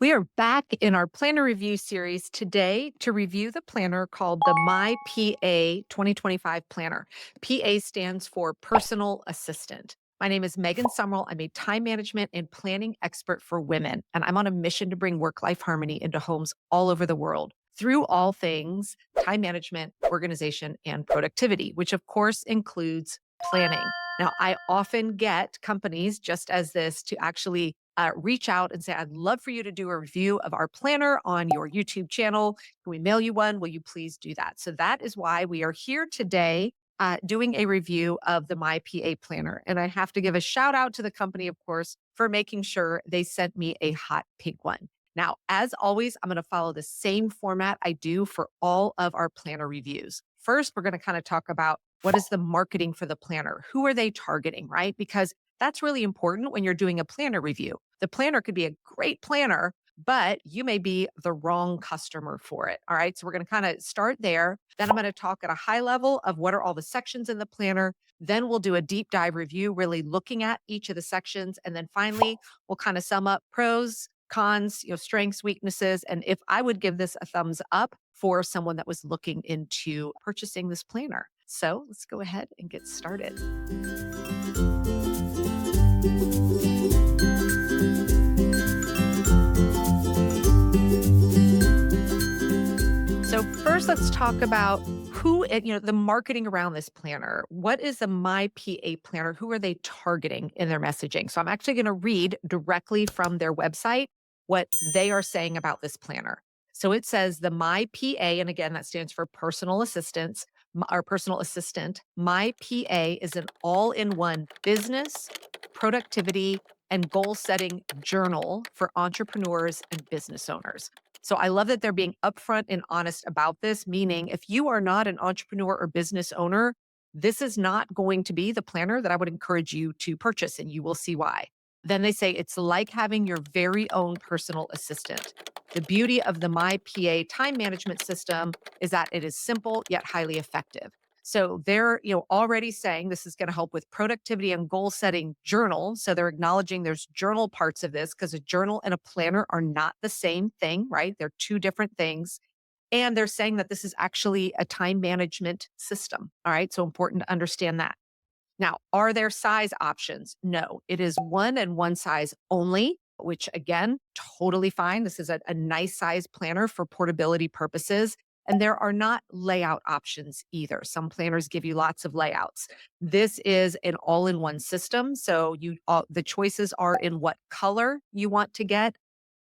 We are back in our planner review series today to review the planner called the My PA 2025 Planner. PA stands for Personal Assistant. My name is Megan Sumrell. I'm a time management and planning expert for women, and I'm on a mission to bring work life harmony into homes all over the world through all things time management, organization, and productivity, which of course includes planning. Now, I often get companies just as this to actually reach out and say, I'd love for you to do a review of our planner on your YouTube channel. Can we mail you one? Will you please do that? So that is why we are here today doing a review of the My PA planner. And I have to give a shout out to the company, of course, for making sure they sent me a hot pink one. Now, as always, I'm going to follow the same format I do for all of our planner reviews. First, we're going to kind of talk about what is the marketing for the planner? Who are they targeting, right? Because that's really important when you're doing a planner review. The planner could be a great planner, but you may be the wrong customer for it. All right. So we're going to kind of start there. Then I'm going to talk at a high level of what are all the sections in the planner. Then we'll do a deep dive review, really looking at each of the sections. And then finally, we'll kind of sum up pros, cons, strengths, weaknesses, and if I would give this a thumbs up for someone that was looking into purchasing this planner. So let's go ahead and get started. So first, let's talk about the marketing around this planner. What is the My PA planner? Who are they targeting in their messaging? So I'm actually going to read directly from their website what they are saying about this planner. So it says the My PA, and again, that stands for personal assistance, or personal assistant. My PA is an all-in-one business, productivity, and goal setting journal for entrepreneurs and business owners. So I love that they're being upfront and honest about this, meaning if you are not an entrepreneur or business owner, this is not going to be the planner that I would encourage you to purchase, and you will see why. Then they say it's like having your very own personal assistant. The beauty of the My PA time management system is that it is simple yet highly effective. So they're, already saying this is going to help with productivity and goal setting journal. So they're acknowledging there's journal parts of this because a journal and a planner are not the same thing, right? They're two different things. And they're saying that this is actually a time management system. All right. So important to understand that. Now, are there size options? No, it is one and one size only, which again, totally fine. This is a nice size planner for portability purposes. And there are not layout options either. Some planners give you lots of layouts. This is an all in one system. So the choices are in what color you want to get.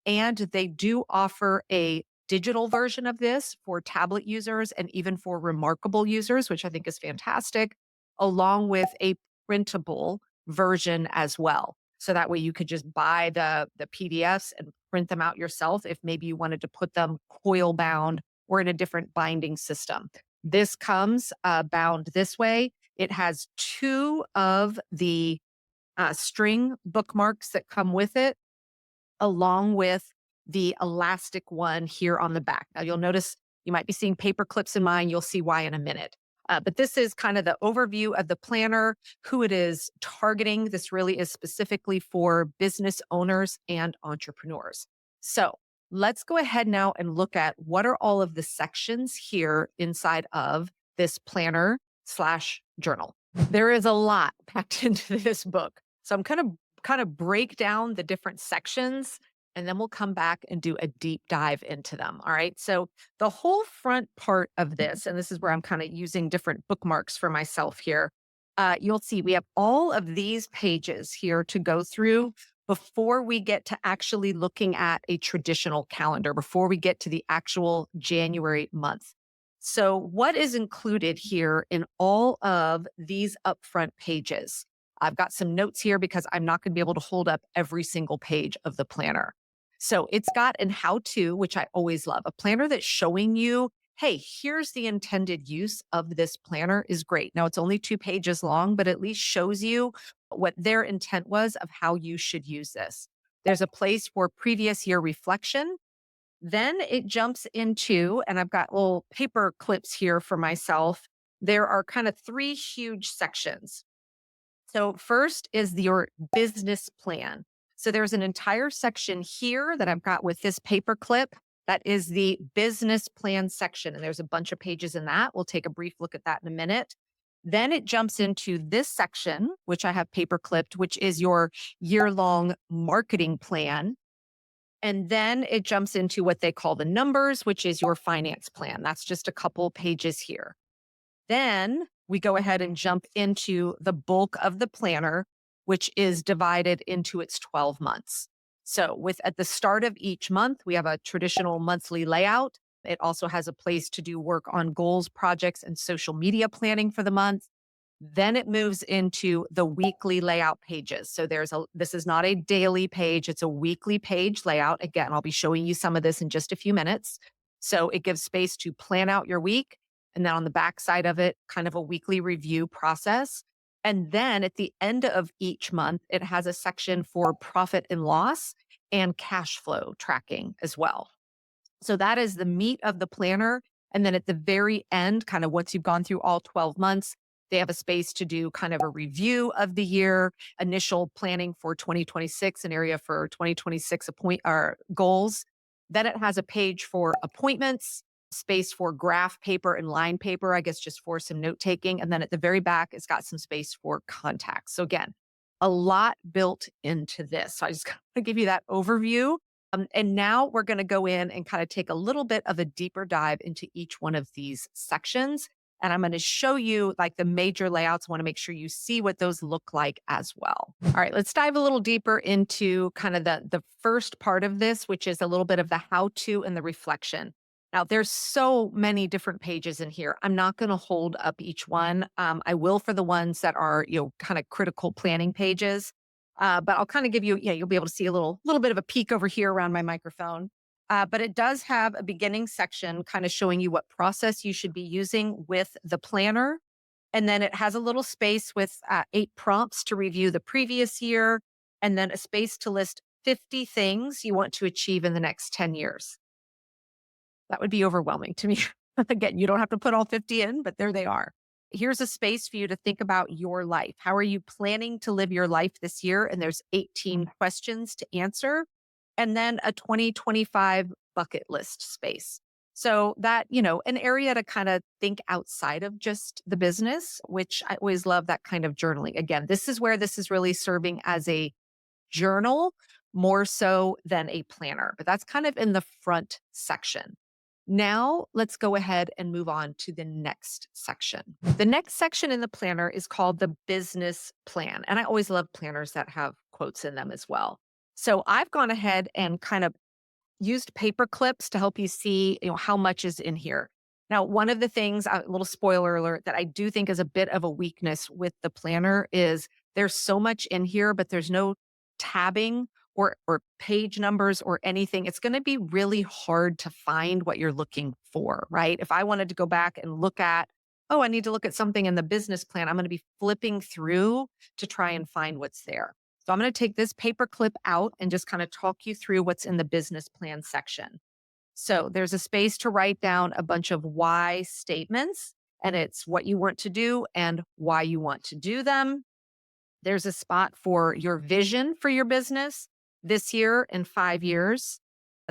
And they do offer a digital version of this for tablet users and even for remarkable users, which I think is fantastic, along with a printable version as well. So that way you could just buy the PDFs and print them out yourself if maybe you wanted to put them coil bound or in a different binding system. This comes bound this way. It has two of the string bookmarks that come with it, along with the elastic one here on the back. Now you'll notice you might be seeing paper clips in mine. You'll see why in a minute. But this is kind of the overview of the planner, who it is targeting. This really is specifically for business owners and entrepreneurs. So let's go ahead now and look at what are all of the sections here inside of this planner slash journal. There is a lot packed into this book. So I'm kind of break down the different sections, and then we'll come back and do a deep dive into them. All right. So the whole front part of this, and this is where I'm kind of using different bookmarks for myself here. You'll see we have all of these pages here to go through before we get to actually looking at a traditional calendar, before we get to the actual January month. So what is included here in all of these upfront pages? I've got some notes here because I'm not going to be able to hold up every single page of the planner. So it's got an how to, which I always love. A planner that's showing you, hey, here's the intended use of this planner is great. Now it's only 2 pages long, but at least shows you what their intent was of how you should use this. There's a place for previous year reflection. Then it jumps into, and I've got little paper clips here for myself. There are kind of 3 huge sections. So first is your business plan. So there's an entire section here that I've got with this paper clip. That is the business plan section. And there's a bunch of pages in that. We'll take a brief look at that in a minute. Then it jumps into this section, which I have paper clipped, which is your year long marketing plan. And then it jumps into what they call the numbers, which is your finance plan. That's just a couple pages here. Then we go ahead and jump into the bulk of the planner, which is divided into its 12 months. So with at the start of each month, we have a traditional monthly layout. It also has a place to do work on goals, projects, and social media planning for the month. Then it moves into the weekly layout pages. So this is not a daily page, it's a weekly page layout. Again, I'll be showing you some of this in just a few minutes. So it gives space to plan out your week. And then on the back side of it, kind of a weekly review process. And then at the end of each month, it has a section for profit and loss and cash flow tracking as well. So that is the meat of the planner. And then at the very end, kind of once you've gone through all 12 months, they have a space to do kind of a review of the year, initial planning for 2026, an area for 2026 goals. Then it has a page for appointments, space for graph paper and line paper, I guess just for some note taking. And then at the very back, it's got some space for contacts. So again, a lot built into this. So I just want to give you that overview. And now we're going to go in and kind of take a little bit of a deeper dive into each one of these sections. And I'm going to show you like the major layouts. I want to make sure you see what those look like as well. All right, let's dive a little deeper into kind of the first part of this, which is a little bit of the how-to and the reflection. Now, there's so many different pages in here. I'm not going to hold up each one. I will for the ones that are, kind of critical planning pages. But I'll kind of give you, you'll be able to see a little bit of a peek over here around my microphone. But it does have a beginning section kind of showing you what process you should be using with the planner. And then it has a little space with 8 prompts to review the previous year, and then a space to list 50 things you want to achieve in the next 10 years. That would be overwhelming to me. Again, you don't have to put all 50 in, but there they are. Here's a space for you to think about your life. How are you planning to live your life this year? And there's 18 questions to answer. And then a 2025 bucket list space. So that, an area to kind of think outside of just the business, which I always love that kind of journaling. Again, this is where this is really serving as a journal more so than a planner, but that's kind of in the front section. Now, let's go ahead and move on to the next section. The next section in the planner is called the business plan. And I always love planners that have quotes in them as well. So I've gone ahead and kind of used paper clips to help you see, how much is in here. Now, one of the things, a little spoiler alert, that I do think is a bit of a weakness with the planner is there's so much in here, but there's no tabbing or page numbers or anything. It's going to be really hard to find what you're looking for, right? If I wanted to go back and look at, oh, I need to look at something in the business plan, I'm going to be flipping through to try and find what's there. So I'm going to take this paper clip out and just kind of talk you through what's in the business plan section. So there's a space to write down a bunch of why statements, and it's what you want to do and why you want to do them. There's a spot for your vision for your business this year and 5 years.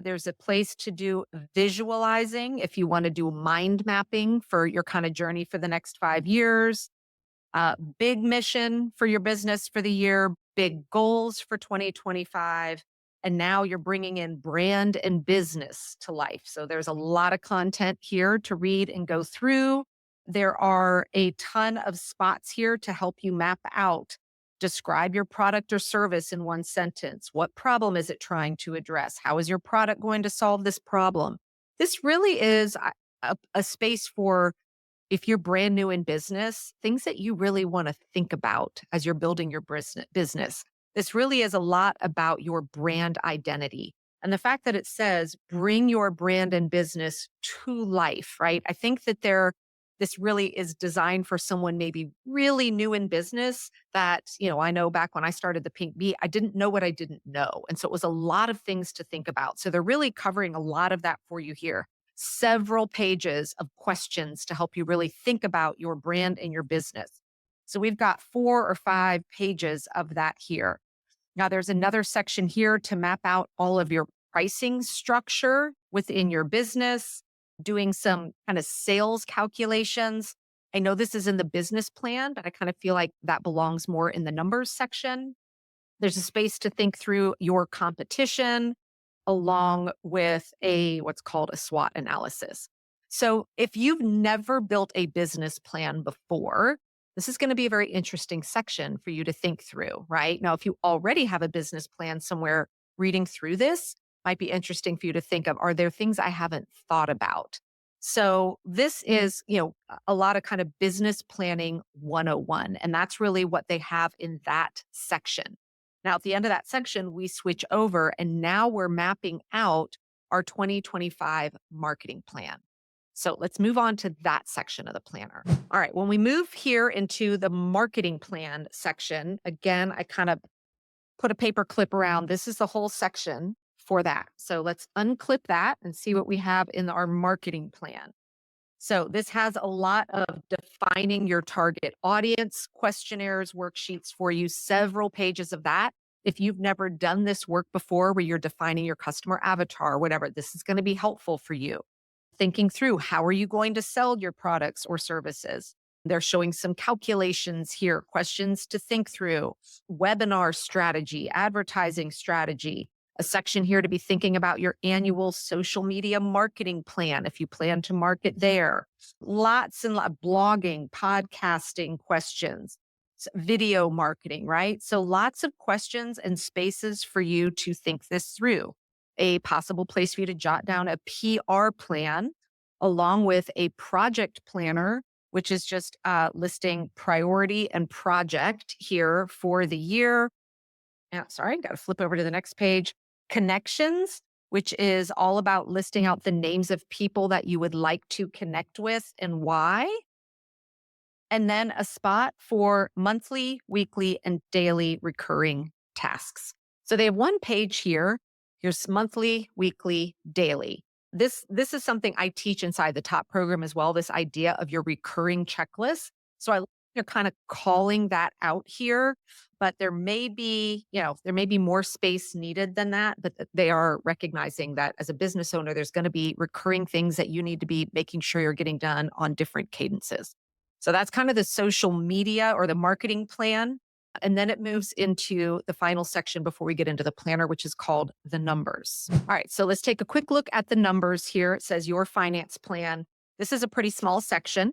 There's a place to do visualizing if you want to do mind mapping for your kind of journey for the next 5 years. Big mission for your business for the year, big goals for 2025. And now you're bringing in brand and business to life. So there's a lot of content here to read and go through. There are a ton of spots here to help you map out. Describe your product or service in one sentence. What problem is it trying to address? How is your product going to solve this problem? This really is a space for, if you're brand new in business, things that you really want to think about as you're building your business. This really is a lot about your brand identity. And the fact that it says bring your brand and business to life, right? I think that this really is designed for someone maybe really new in business that, I know back when I started the Pink Bee, I didn't know what I didn't know. And so it was a lot of things to think about. So they're really covering a lot of that for you here. Several pages of questions to help you really think about your brand and your business. So we've got 4 or 5 pages of that here. Now, there's another section here to map out all of your pricing structure within your business, doing some kind of sales calculations. I know this is in the business plan, but I kind of feel like that belongs more in the numbers section. There's a space to think through your competition along with a what's called a SWOT analysis. So, if you've never built a business plan before, this is going to be a very interesting section for you to think through, right? Now, if you already have a business plan somewhere, reading through this might be interesting for you to think of, are there things I haven't thought about? So, this is, a lot of kind of business planning 101, and that's really what they have in that section. Now, at the end of that section, we switch over and now we're mapping out our 2025 marketing plan. So let's move on to that section of the planner. All right, when we move here into the marketing plan section, again, I kind of put a paper clip around. This is the whole section for that. So let's unclip that and see what we have in our marketing plan. So this has a lot of defining your target audience, questionnaires, worksheets for you, several pages of that. If you've never done this work before where you're defining your customer avatar, whatever, this is going to be helpful for you. Thinking through how are you going to sell your products or services? They're showing some calculations here, questions to think through, webinar strategy, advertising strategy, a section here to be thinking about your annual social media marketing plan if you plan to market there. Lots and blogging, podcasting questions, video marketing, right? So lots of questions and spaces for you to think this through. A possible place for you to jot down a PR plan along with a project planner, which is just listing priority and project here for the year. Sorry, got to flip over to the next page. Connections, which is all about listing out the names of people that you would like to connect with and why. And then a spot for monthly, weekly, and daily recurring tasks. So they have one page here. Here's monthly, weekly, daily. This is something I teach inside the top program as well, this idea of your recurring checklist. So they're kind of calling that out here, but there may be more space needed than that, but they are recognizing that as a business owner, there's going to be recurring things that you need to be making sure you're getting done on different cadences. So that's kind of the social media or the marketing plan. And then it moves into the final section before we get into the planner, which is called the numbers. All right, so let's take a quick look at the numbers here. It says your finance plan. This is a pretty small section,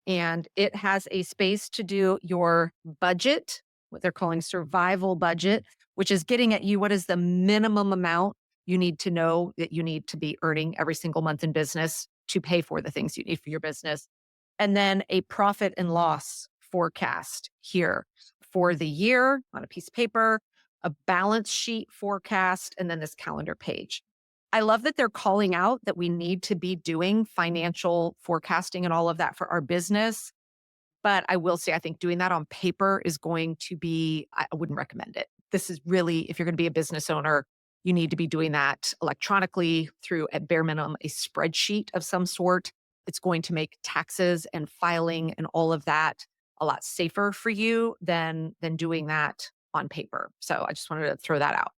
and it has a space to do your budget, what they're calling survival budget, which is getting at you what is the minimum amount you need to know that you need to be earning every single month in business to pay for the things you need for your business. And then a profit and loss forecast here for the year on a piece of paper, a balance sheet forecast, and then this calendar page. I love that they're calling out that we need to be doing financial forecasting and all of that for our business. But I will say, I think doing that on paper is going to be, I wouldn't recommend it. This is really, if you're going to be a business owner, you need to be doing that electronically through, at bare minimum, a spreadsheet of some sort. It's going to make taxes and filing and all of that a lot safer for you than doing that on paper. So I just wanted to throw that out.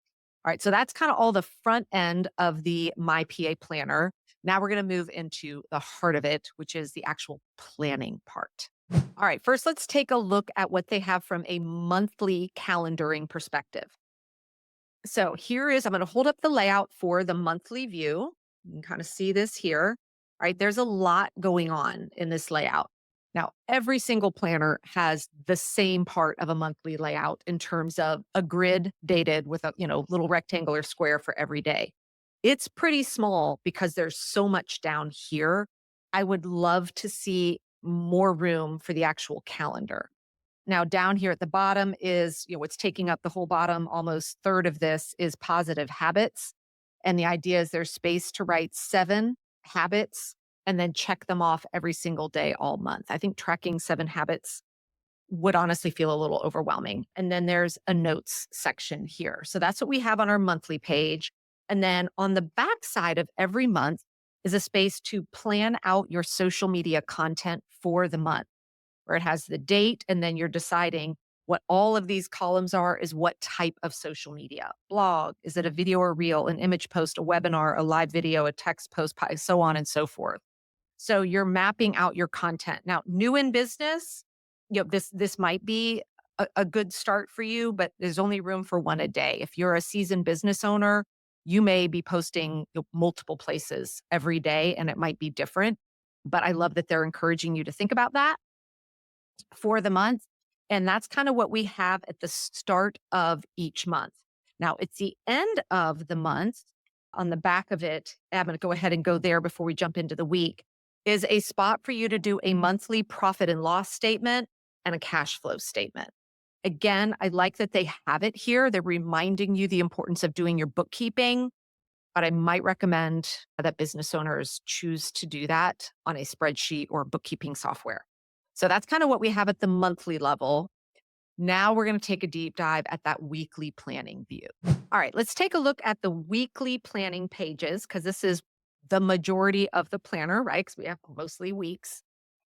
All right, so that's kind of all the front end of the My PA Planner. Now we're going to move into the heart of it, which is the actual planning part. All right, first let's take a look at what they have from a monthly calendaring perspective. So I'm going to hold up the layout for the monthly view. You can kind of see this here. All right, there's a lot going on in this layout. Now, every single planner has the same part of a monthly layout in terms of a grid dated with a, little rectangular square for every day. It's pretty small because there's so much down here. I would love to see more room for the actual calendar. Now, down here at the bottom is, what's taking up the whole bottom, almost third of this is positive habits. And the idea is there's space to write 7 habits and then check them off every single day all month. I think tracking 7 habits would honestly feel a little overwhelming. And then there's a notes section here. So that's what we have on our monthly page. And then on the back side of every month is a space to plan out your social media content for the month, where it has the date and then you're deciding What all of these columns are is what type of social media. Blog, is it a video or reel, an image post, a webinar, a live video, a text post, so on and so forth. So you're mapping out your content. Now, new in business, this might be a good start for you, but there's only room for one a day. If you're a seasoned business owner, you may be posting multiple places every day and it might be different. But I love that they're encouraging you to think about that for the month. And that's kind of what we have at the start of each month. Now, it's the end of the month. On the back of it, I'm going to go ahead and go there before we jump into the week, is a spot for you to do a monthly profit and loss statement and a cash flow statement. Again, I like that they have it here. They're reminding you the importance of doing your bookkeeping, but I might recommend that business owners choose to do that on a spreadsheet or bookkeeping software. So that's kind of what we have at the monthly level. Now we're going to take a deep dive at that weekly planning view. All right, let's take a look at the weekly planning pages because this is the majority of the planner, right? Because we have mostly weeks.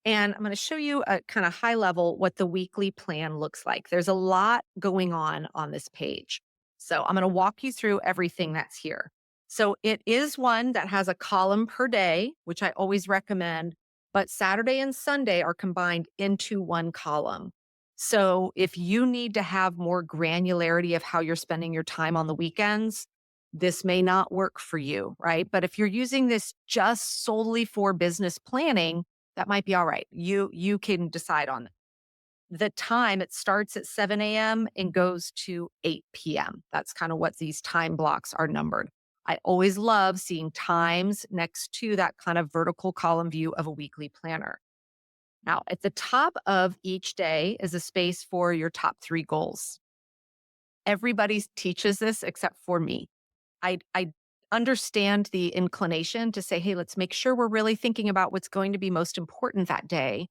And I'm going to show you a kind of high level what the weekly plan looks like. There's a lot going on this page. So I'm going to walk you through everything that's here. So it is one that has a column per day, which I always recommend, but Saturday and Sunday are combined into one column. So if you need to have more granularity of how you're spending your time on the weekends, this may not work for you, right? But if you're using this just solely for business planning, that might be all right. You can decide on the time. It starts at 7 a.m. and goes to 8 p.m. That's kind of what these time blocks are numbered. I always love seeing times next to that kind of vertical column view of a weekly planner. Now, at the top of each day is a space for your top 3 goals. Everybody teaches this except for me. I understand the inclination to say, hey, let's make sure we're really thinking about what's going to be most important that day.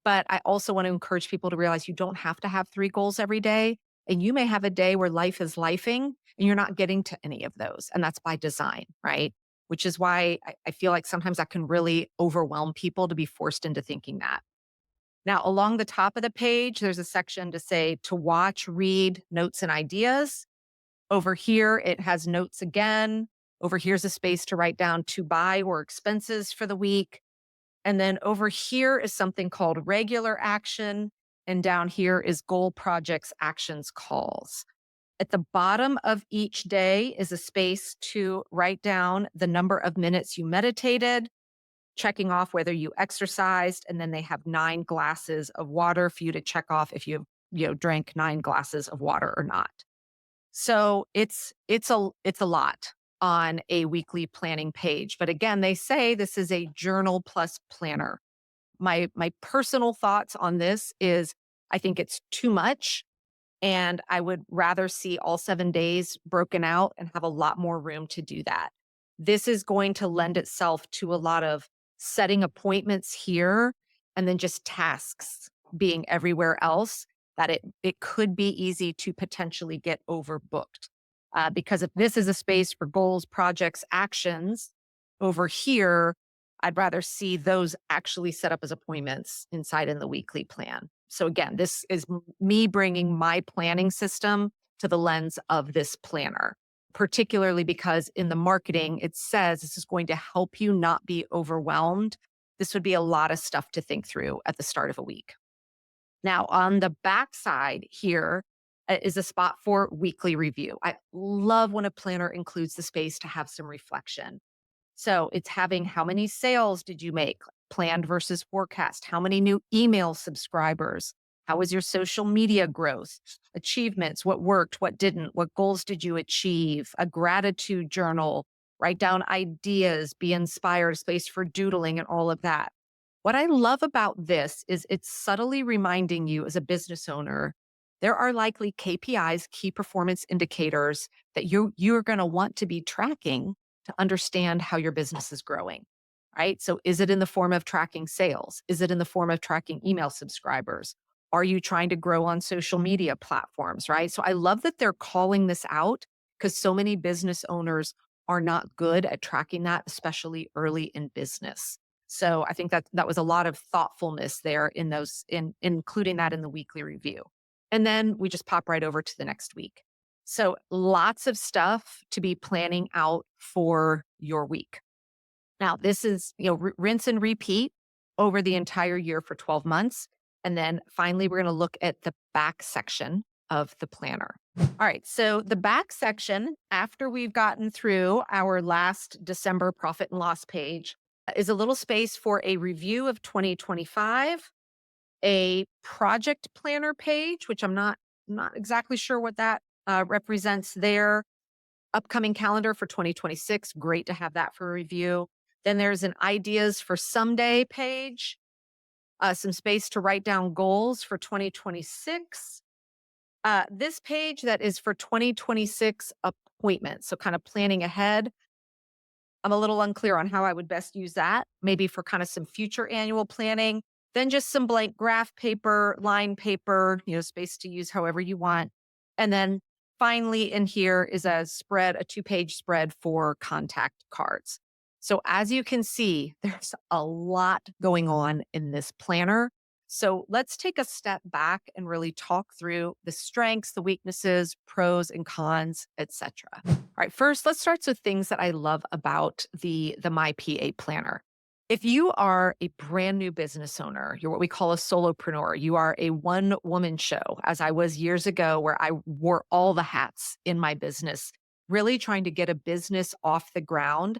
But I also want to encourage people to realize you don't have to have 3 goals every day. And you may have a day where life is lifing and you're not getting to any of those. And that's by design, right? Which is why I feel like sometimes that can really overwhelm people to be forced into thinking that. Now, along the top of the page, there's a section to say to watch, read, notes, and ideas. Over here, it has notes again. Over here's a space to write down to buy or expenses for the week. And then over here is something called regular action. And down here is goal projects, actions, calls. At the bottom of each day is a space to write down the number of minutes you meditated, checking off whether you exercised, and then they have 9 glasses of water for you to check off if you drank 9 glasses of water or not. So it's a lot on a weekly planning page. But again, they say this is a journal plus planner. My personal thoughts on this is I think it's too much. And I would rather see all 7 days broken out and have a lot more room to do that. This is going to lend itself to a lot of setting appointments here and then just tasks being everywhere else that it could be easy to potentially get overbooked. Because if this is a space for goals, projects, actions, over here, I'd rather see those actually set up as appointments inside in the weekly plan. So again, this is me bringing my planning system to the lens of this planner, particularly because in the marketing, it says this is going to help you not be overwhelmed. This would be a lot of stuff to think through at the start of a week. Now, on the backside here is a spot for weekly review. I love when a planner includes the space to have some reflection. So it's having how many sales did you make, planned versus forecast? How many new email subscribers? How was your social media growth? Achievements, what worked, what didn't? What goals did you achieve? A gratitude journal, write down ideas, be inspired, space for doodling, and all of that. What I love about this is it's subtly reminding you as a business owner, there are likely KPIs, key performance indicators that you're going to want to be tracking to understand how your business is growing, right? So is it in the form of tracking sales? Is it in the form of tracking email subscribers? Are you trying to grow on social media platforms, right? So I love that they're calling this out because so many business owners are not good at tracking that, especially early in business. So I think that was a lot of thoughtfulness there in those, in including that in the weekly review. And then we just pop right over to the next week. So lots of stuff to be planning out for your week. Now, this is, rinse and repeat over the entire year for 12 months. And then finally, we're going to look at the back section of the planner. All right. So, the back section, after we've gotten through our last December profit and loss page, is a little space for a review of 2025, a project planner page, which I'm not exactly sure what that represents there. Upcoming calendar for 2026. Great to have that for review. Then there's an ideas for someday page, some space to write down goals for 2026. This page that is for 2026 appointments. So kind of planning ahead. I'm a little unclear on how I would best use that, maybe for kind of some future annual planning. Then just some blank graph paper, line paper, space to use however you want. And then finally, in here is a 2-page spread for contact cards. So as you can see, there's a lot going on in this planner. So let's take a step back and really talk through the strengths, the weaknesses, pros and cons, etc. All right, first, let's start with things that I love about the My PA planner. If you are a brand new business owner, you're what we call a solopreneur. You are a one woman show, as I was years ago, where I wore all the hats in my business, really trying to get a business off the ground.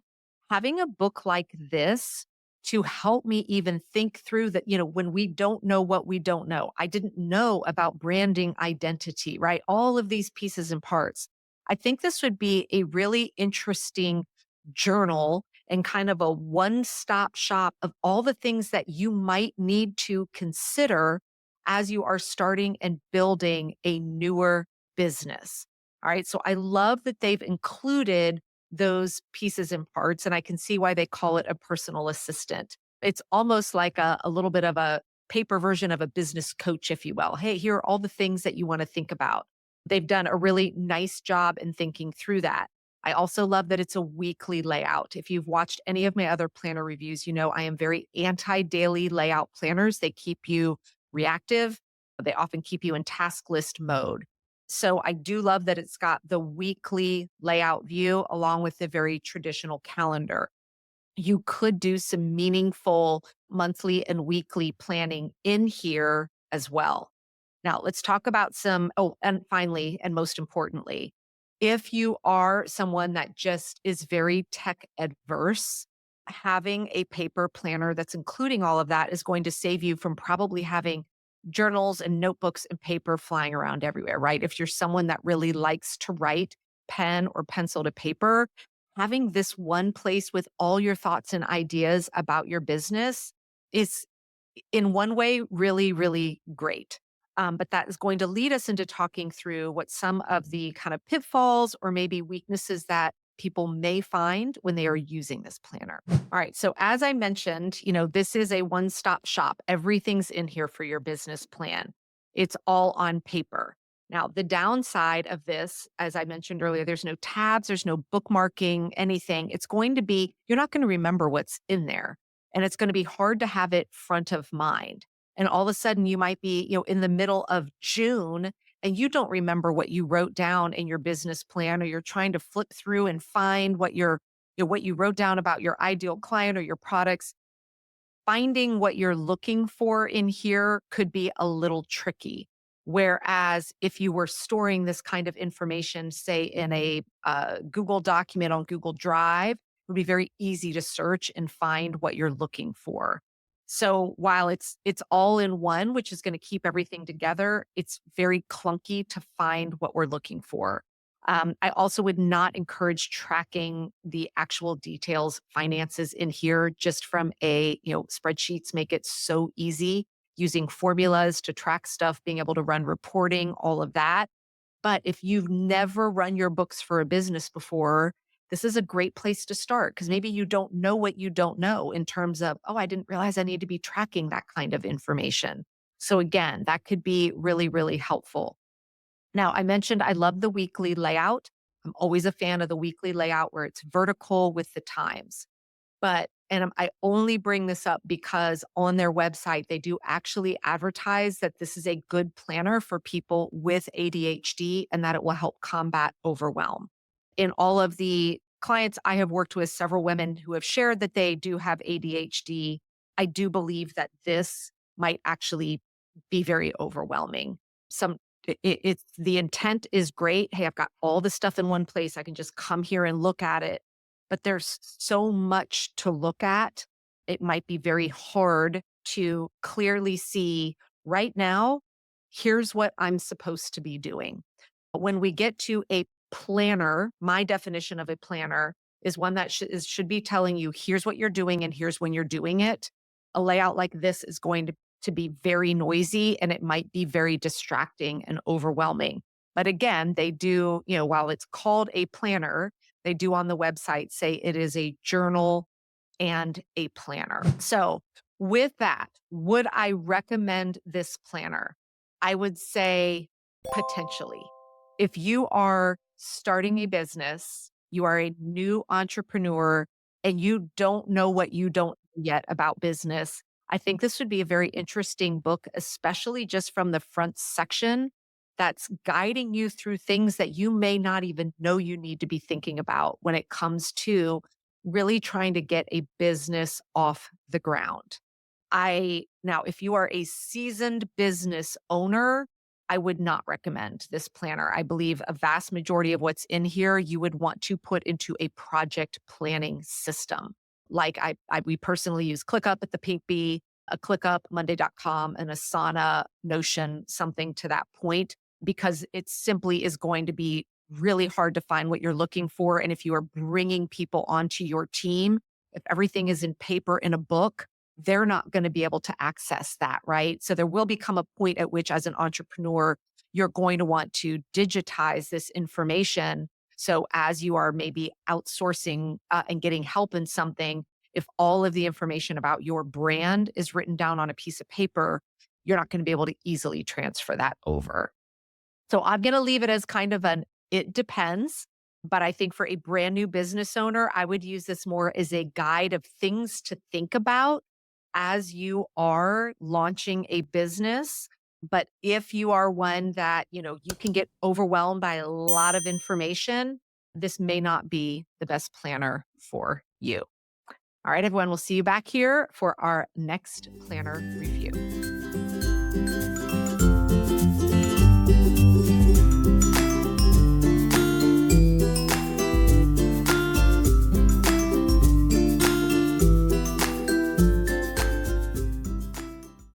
Having a book like this to help me even think through that, when we don't know what we don't know. I didn't know about branding identity, right? All of these pieces and parts. I think this would be a really interesting journal and kind of a one stop shop of all the things that you might need to consider as you are starting and building a newer business. All right. So I love that they've included those pieces and parts, and I can see why they call it a personal assistant. It's almost like a little bit of a paper version of a business coach, if you will. Hey, here are all the things that you want to think about. They've done a really nice job in thinking through that. I also love that it's a weekly layout. If you've watched any of my other planner reviews, you know I am very anti daily layout planners. They keep you reactive, they often keep you in task list mode. So I do love that it's got the weekly layout view along with the very traditional calendar. You could do some meaningful monthly and weekly planning in here as well. Now, let's talk about and finally, and most importantly, if you are someone that just is very tech adverse, having a paper planner that's including all of that is going to save you from probably having journals and notebooks and paper flying around everywhere, right? If you're someone that really likes to write pen or pencil to paper, having this one place with all your thoughts and ideas about your business is in one way really, really great. But that is going to lead us into talking through what some of the kind of pitfalls or maybe weaknesses that people may find when they are using this planner. All right. So, as I mentioned, this is a one stop shop. Everything's in here for your business plan, it's all on paper. Now, the downside of this, as I mentioned earlier, there's no tabs, there's no bookmarking, anything. It's going to be, you're not going to remember what's in there. And it's going to be hard to have it front of mind. And all of a sudden you might be, in the middle of June and you don't remember what you wrote down in your business plan, or you're trying to flip through and find what you wrote down about your ideal client or your products. Finding what you're looking for in here could be a little tricky. Whereas if you were storing this kind of information, say in a Google document on Google Drive, it would be very easy to search and find what you're looking for. So while it's all in one, which is going to keep everything together, it's very clunky to find what we're looking for. I also would not encourage tracking the actual details, finances in here just from spreadsheets make it so easy using formulas to track stuff, being able to run reporting, all of that. But if you've never run your books for a business before, this is a great place to start because maybe you don't know what you don't know in terms of, oh, I didn't realize I need to be tracking that kind of information. So again, that could be really, really helpful. Now, I mentioned I love the weekly layout. I'm always a fan of the weekly layout where it's vertical with the times. I only bring this up because on their website, they do actually advertise that this is a good planner for people with ADHD and that it will help combat overwhelm. In all of the clients I have worked with, several women who have shared that they do have ADHD, I do believe that this might actually be very overwhelming. Some it's the intent is great. Hey, I've got all the stuff in one place. I can just come here and look at it, but there's so much to look at. It might be very hard to clearly see right now, here's what I'm supposed to be doing. When we get to a planner, my definition of a planner is one that should be telling you, here's what you're doing and here's when you're doing it. A layout like this is going to be very noisy and it might be very distracting and overwhelming. But again, they do, while it's called a planner, they do on the website say it is a journal and a planner. So, with that, would I recommend this planner? I would say potentially. If you are starting a business, you are a new entrepreneur, and you don't know what you don't know yet about business, I think this would be a very interesting book, especially just from the front section that's guiding you through things that you may not even know you need to be thinking about when it comes to really trying to get a business off the ground. Now, if you are a seasoned business owner, I would not recommend this planner. I believe a vast majority of what's in here you would want to put into a project planning system. Like we personally use ClickUp at the Pink Bee, a ClickUp, Monday.com, an Asana, Notion, something to that point, because it simply is going to be really hard to find what you're looking for. And if you are bringing people onto your team, if everything is in paper in a book, they're not going to be able to access that, right? So there will become a point at which, as an entrepreneur, you're going to want to digitize this information. So as you are maybe outsourcing and getting help in something, if all of the information about your brand is written down on a piece of paper, you're not going to be able to easily transfer that over. So I'm going to leave it as kind of an it depends. But I think for a brand new business owner, I would use this more as a guide of things to think about as you are launching a business. But if you are one that, you can get overwhelmed by a lot of information, this may not be the best planner for you. All right, everyone, we'll see you back here for our next planner review.